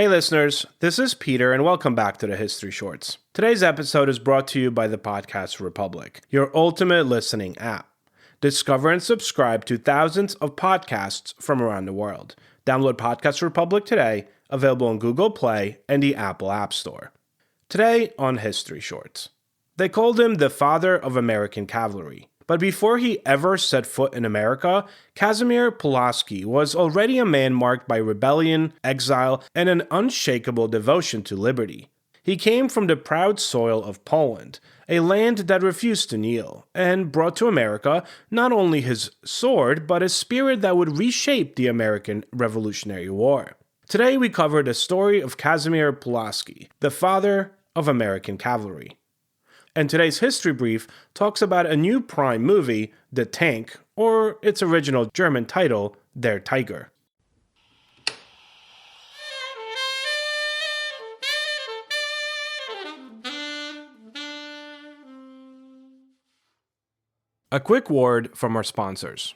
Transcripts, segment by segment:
Hey listeners, this is Peter and welcome back to the History Shorts. Today's episode is brought to you by the Podcast Republic, your ultimate listening app. Discover and subscribe to thousands of podcasts from around the world. Download Podcast Republic today, available on Google Play and the Apple App Store. Today on History Shorts. They called him the father of American cavalry. But before he ever set foot in America, Casimir Pulaski was already a man marked by rebellion, exile, and an unshakable devotion to liberty. He came from the proud soil of Poland, a land that refused to kneel, and brought to America not only his sword, but a spirit that would reshape the American Revolutionary War. Today we cover the story of Casimir Pulaski, the father of American cavalry. And today's history brief talks about a new Prime movie, The Tank, or its original German title, Der Tiger. A quick word from our sponsors.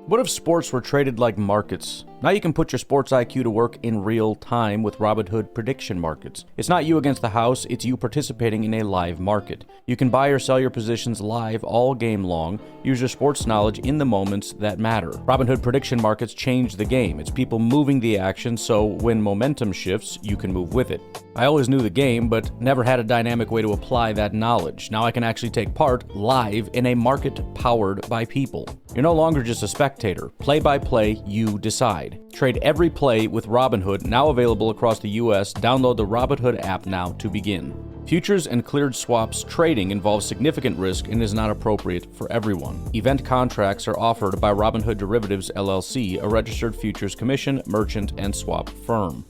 What if sports were traded like markets? Now you can put your sports IQ to work in real time with Robinhood prediction markets. It's not you against the house, it's you participating in a live market. You can buy or sell your positions live all game long. Use your sports knowledge in the moments that matter. Robinhood prediction markets change the game. It's people moving the action, so when momentum shifts, you can move with it. I always knew the game, but never had a dynamic way to apply that knowledge. Now I can actually take part live in a market powered by people. You're no longer just a spectator. Play by play, you decide. Trade every play with Robinhood, now available across the US. Download the Robinhood app now to begin. Futures and cleared swaps trading involves significant risk and is not appropriate for everyone. Event contracts are offered by Robinhood Derivatives LLC, a registered futures commission, merchant, and swap firm.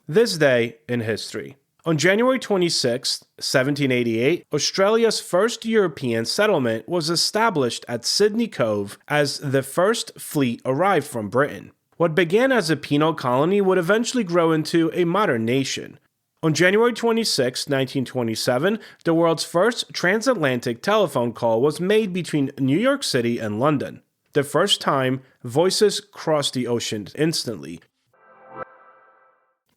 This day in history. On January 26, 1788, Australia's first European settlement was established at Sydney Cove as the first fleet arrived from Britain. What began as a penal colony would eventually grow into a modern nation. On January 26, 1927, the world's first transatlantic telephone call was made between New York City and London. The first time, voices crossed the ocean instantly.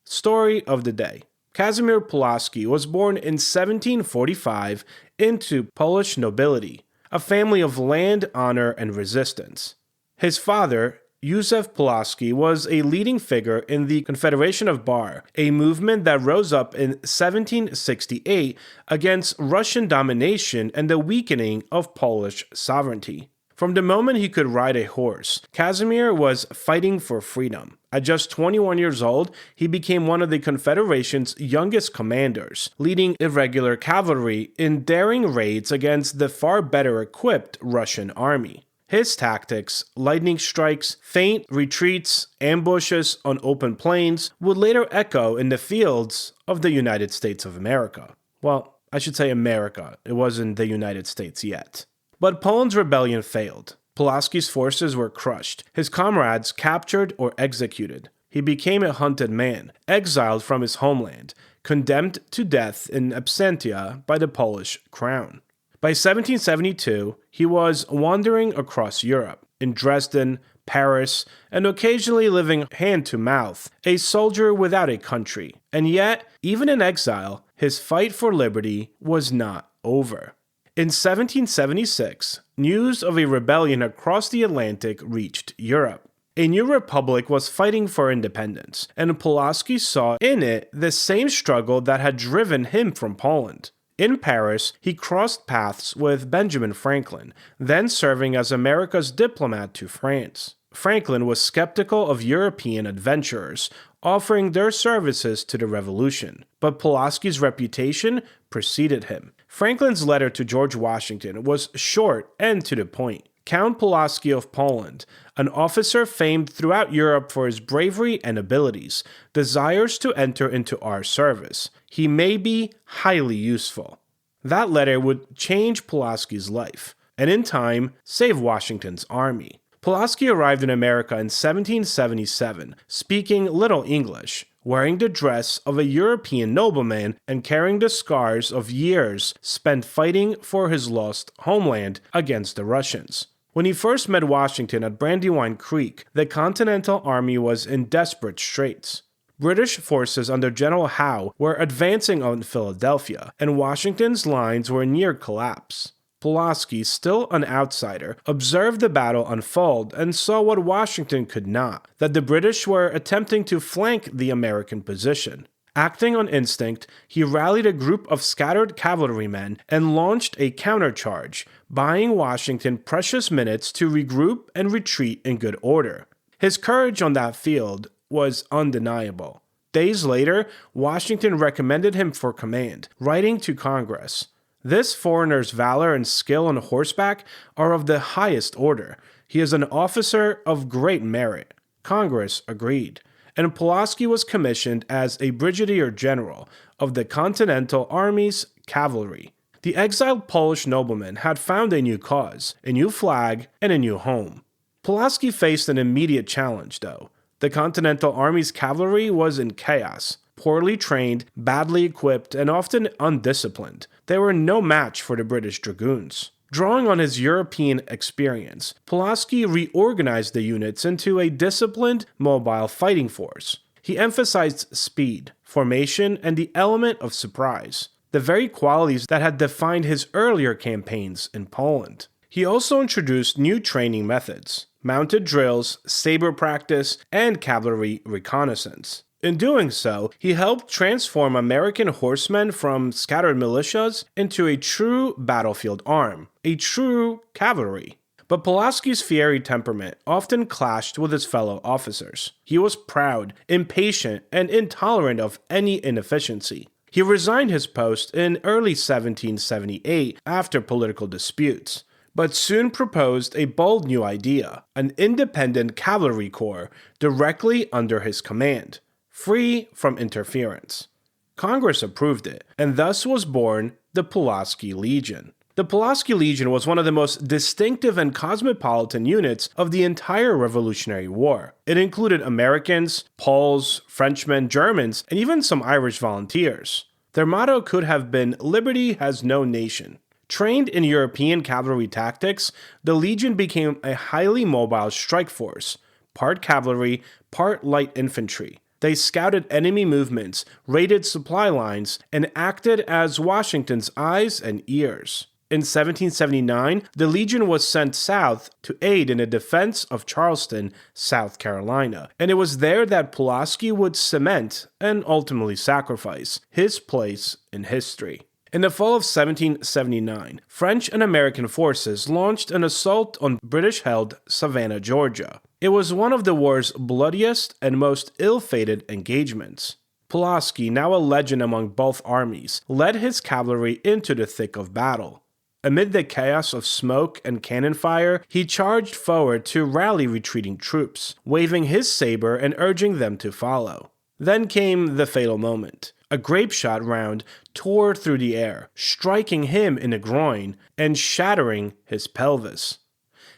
Story of the day. Casimir Pulaski was born in 1745 into Polish nobility, a family of land, honor, and resistance. His father, Józef Pulaski, was a leading figure in the Confederation of Bar, a movement that rose up in 1768 against Russian domination and the weakening of Polish sovereignty. From the moment he could ride a horse, Casimir was fighting for freedom. At just 21 years old, he became one of the Confederation's youngest commanders, leading irregular cavalry in daring raids against the far better equipped Russian army. His tactics, lightning strikes, feint retreats, ambushes on open plains, would later echo in the fields of the United States of America. Well, I should say America. It wasn't the United States yet. But Poland's rebellion failed. Pulaski's forces were crushed, his comrades captured or executed. He became a hunted man, exiled from his homeland, condemned to death in absentia by the Polish crown. By 1772, he was wandering across Europe, in Dresden, Paris, and occasionally living hand to mouth, a soldier without a country. And yet, even in exile, his fight for liberty was not over. In 1776, news of a rebellion across the Atlantic reached Europe. A new republic was fighting for independence, and Pulaski saw in it the same struggle that had driven him from Poland. In Paris, he crossed paths with Benjamin Franklin, then serving as America's diplomat to France. Franklin was skeptical of European adventurers offering their services to the revolution, but Pulaski's reputation preceded him. Franklin's letter to George Washington was short and to the point. Count Pulaski of Poland, an officer famed throughout Europe for his bravery and abilities, desires to enter into our service. He may be highly useful. That letter would change Pulaski's life, and in time, save Washington's army. Pulaski arrived in America in 1777, speaking little English, wearing the dress of a European nobleman and carrying the scars of years spent fighting for his lost homeland against the Russians. When he first met Washington at Brandywine Creek, the Continental Army was in desperate straits. British forces under General Howe were advancing on Philadelphia, and Washington's lines were near collapse. Pulaski, still an outsider, observed the battle unfold and saw what Washington could not, that the British were attempting to flank the American position. Acting on instinct, he rallied a group of scattered cavalrymen and launched a countercharge, buying Washington precious minutes to regroup and retreat in good order. His courage on that field was undeniable. Days later, Washington recommended him for command, writing to Congress. This foreigner's valor and skill on horseback are of the highest order. He is an officer of great merit. Congress agreed, and Pulaski was commissioned as a brigadier general of the Continental Army's cavalry. The exiled Polish nobleman had found a new cause, a new flag, and a new home. Pulaski faced an immediate challenge, though. The Continental Army's cavalry was in chaos. Poorly trained, badly equipped, and often undisciplined, they were no match for the British dragoons. Drawing on his European experience, Pulaski reorganized the units into a disciplined, mobile fighting force. He emphasized speed, formation, and the element of surprise, the very qualities that had defined his earlier campaigns in Poland. He also introduced new training methods, mounted drills, saber practice, and cavalry reconnaissance. In doing so, he helped transform American horsemen from scattered militias into a true battlefield arm, a true cavalry. But Pulaski's fiery temperament often clashed with his fellow officers. He was proud, impatient, and intolerant of any inefficiency. He resigned his post in early 1778 after political disputes, but soon proposed a bold new idea, an independent cavalry corps directly under his command, free from interference. Congress approved it, and thus was born the Pulaski Legion. The Pulaski Legion was one of the most distinctive and cosmopolitan units of the entire Revolutionary War. It included Americans, Poles, Frenchmen, Germans, and even some Irish volunteers. Their motto could have been "Liberty has no nation." Trained in European cavalry tactics, the Legion became a highly mobile strike force, part cavalry, part light infantry. They scouted enemy movements, raided supply lines, and acted as Washington's eyes and ears. In 1779, the Legion was sent south to aid in the defense of Charleston, South Carolina, and it was there that Pulaski would cement, and ultimately sacrifice, his place in history. In the fall of 1779, French and American forces launched an assault on British-held Savannah, Georgia. It was one of the war's bloodiest and most ill-fated engagements. Pulaski, now a legend among both armies, led his cavalry into the thick of battle. Amid the chaos of smoke and cannon fire, he charged forward to rally retreating troops, waving his saber and urging them to follow. Then came the fatal moment. A grape-shot round tore through the air, striking him in the groin and shattering his pelvis.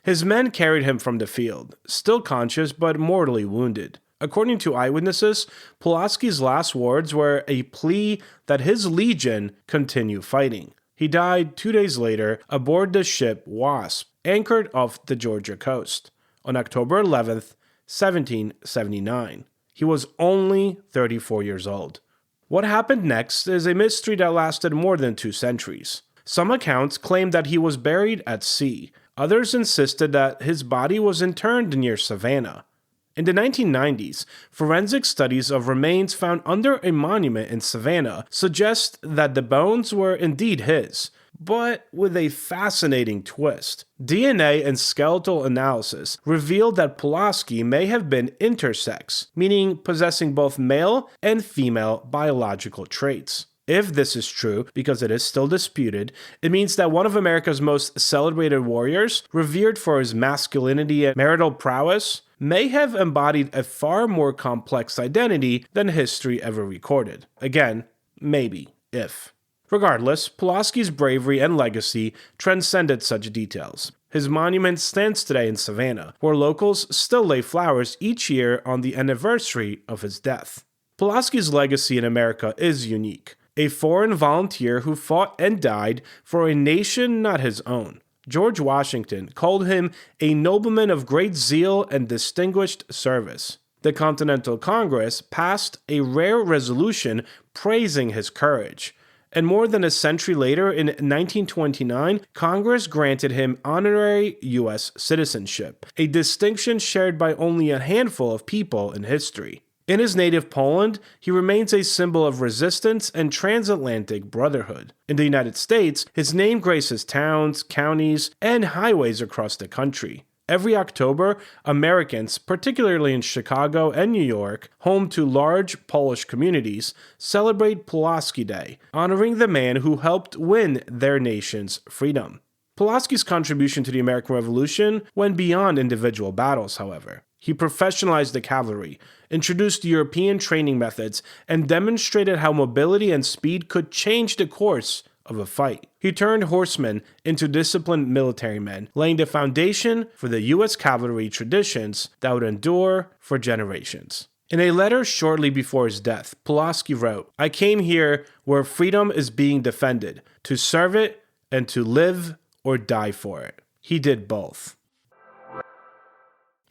His men carried him from the field, still conscious but mortally wounded. According to eyewitnesses, Pulaski's last words were a plea that his legion continue fighting. He died 2 days later aboard the ship Wasp, anchored off the Georgia coast, on October 11, 1779. He was only 34 years old. What happened next is a mystery that lasted more than 2 centuries. Some accounts claim that he was buried at sea. Others insisted that his body was interred near Savannah. In the 1990s, forensic studies of remains found under a monument in Savannah suggest that the bones were indeed his, but with a fascinating twist. DNA and skeletal analysis revealed that Pulaski may have been intersex, meaning possessing both male and female biological traits. If this is true, because it is still disputed, it means that one of America's most celebrated warriors, revered for his masculinity and marital prowess, may have embodied a far more complex identity than history ever recorded. Again, maybe, if. Regardless, Pulaski's bravery and legacy transcended such details. His monument stands today in Savannah, where locals still lay flowers each year on the anniversary of his death. Pulaski's legacy in America is unique. A foreign volunteer who fought and died for a nation not his own. George Washington called him a nobleman of great zeal and distinguished service. The Continental Congress passed a rare resolution praising his courage. And more than a century later, in 1929, Congress granted him honorary U.S. citizenship, a distinction shared by only a handful of people in history. In his native Poland, he remains a symbol of resistance and transatlantic brotherhood. In the United States, his name graces towns, counties, and highways across the country. Every October, Americans, particularly in Chicago and New York, home to large Polish communities, celebrate Pulaski Day, honoring the man who helped win their nation's freedom. Pulaski's contribution to the American Revolution went beyond individual battles, however. He professionalized the cavalry, introduced European training methods, and demonstrated how mobility and speed could change the course of a fight. He turned horsemen into disciplined military men, laying the foundation for the U.S. cavalry traditions that would endure for generations. In a letter shortly before his death, Pulaski wrote, "I came here where freedom is being defended, to serve it and to live or die for it." He did both.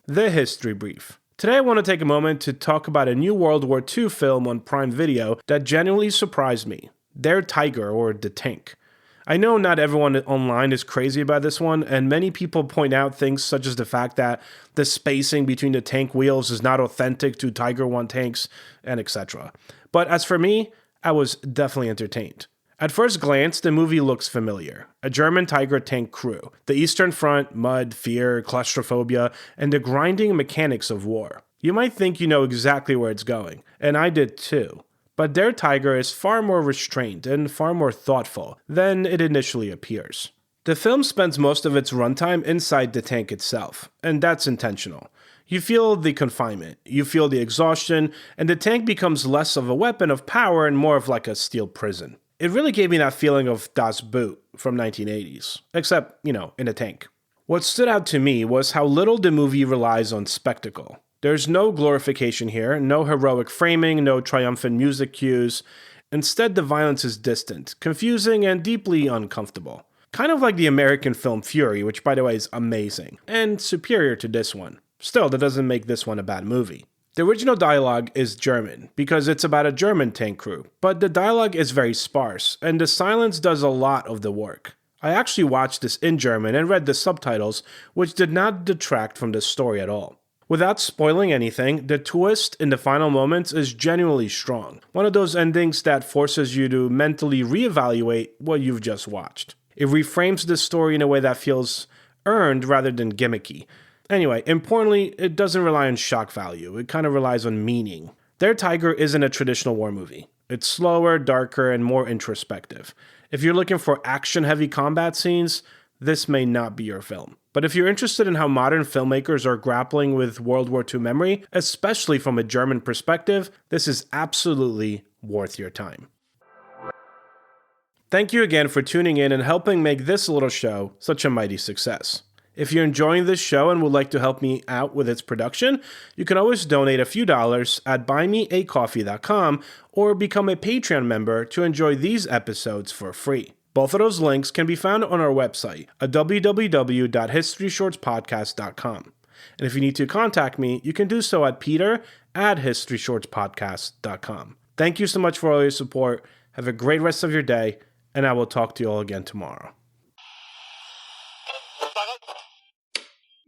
The History Brief. Today I want to take a moment to talk about a new World War II film on Prime Video that genuinely surprised me. Der Tiger, or The Tank. I know not everyone online is crazy about this one, and many people point out things such as the fact that the spacing between the tank wheels is not authentic to Tiger I tanks, and etc. But as for me, I was definitely entertained. At first glance, the movie looks familiar. A German Tiger tank crew, the Eastern Front, mud, fear, claustrophobia, and the grinding mechanics of war. You might think you know exactly where it's going, and I did too. But Der Tiger is far more restrained and far more thoughtful than it initially appears. The film spends most of its runtime inside the tank itself, and that's intentional. You feel the confinement, you feel the exhaustion, and the tank becomes less of a weapon of power and more of like a steel prison. It really gave me that feeling of Das Boot from 1980s, except, in a tank. What stood out to me was how little the movie relies on spectacle. There's no glorification here, no heroic framing, no triumphant music cues. Instead, the violence is distant, confusing, and deeply uncomfortable. Kind of like the American film Fury, which by the way is amazing, and superior to this one. Still, that doesn't make this one a bad movie. The original dialogue is German, because it's about a German tank crew, but the dialogue is very sparse, and the silence does a lot of the work. I actually watched this in German and read the subtitles, which did not detract from the story at all. Without spoiling anything, the twist in the final moments is genuinely strong. One of those endings that forces you to mentally reevaluate what you've just watched. It reframes the story in a way that feels earned rather than gimmicky. Anyway, importantly, it doesn't rely on shock value. It kind of relies on meaning. Der Tiger isn't a traditional war movie. It's slower, darker, and more introspective. If you're looking for action-heavy combat scenes, this may not be your film. But if you're interested in how modern filmmakers are grappling with World War II memory, especially from a German perspective, this is absolutely worth your time. Thank you again for tuning in and helping make this little show such a mighty success. If you're enjoying this show and would like to help me out with its production, you can always donate a few dollars at buymeacoffee.com or become a Patreon member to enjoy these episodes for free. Both of those links can be found on our website at www.historyshortspodcast.com. And if you need to contact me, you can do so at peter@historyshortspodcast.com. Thank you so much for all your support. Have a great rest of your day, and I will talk to you all again tomorrow.